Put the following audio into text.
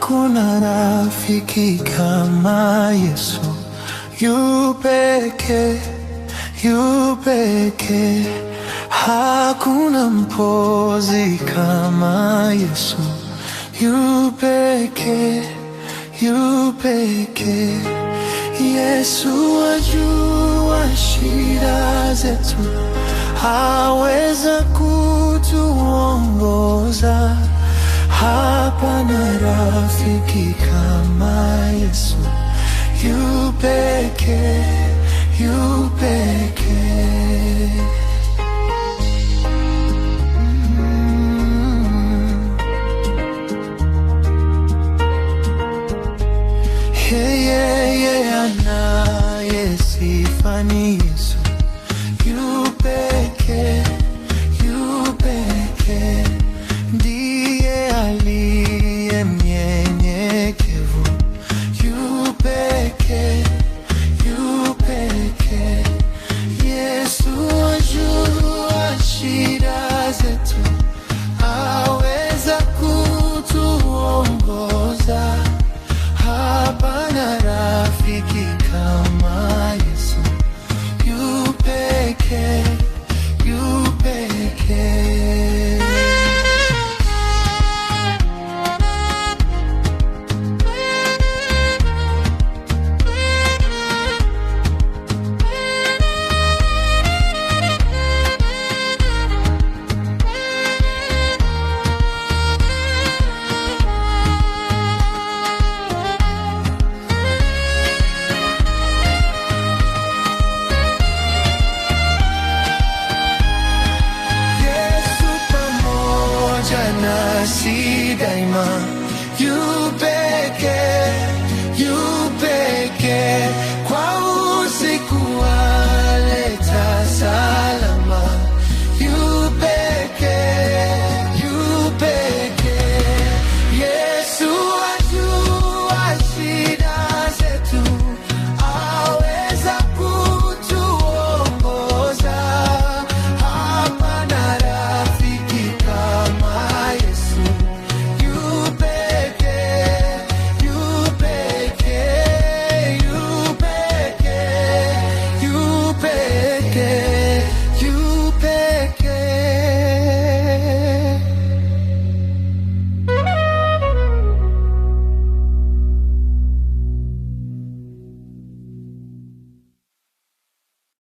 Hakuna rafiki kama Yesu, yu pekee, yu pekee. Hakuna mpozi kama Yesu, yu pekee, yu pekee. Yesu ajua shida zetu, aweza kutuongoza. Hapana rafiki kama Yesu, yu pekee, yu pekee. Yeye anaye sifa ni Yesu, yu pekee, yu pekee. Ndiye aliye mnyenyekevu, yu pekee, yu pekee. Yesu ajua shida zetu, aweza kutuongoza. Hapana rafiki kama Yesu, yu pekee, yu pekee. Nasi daima,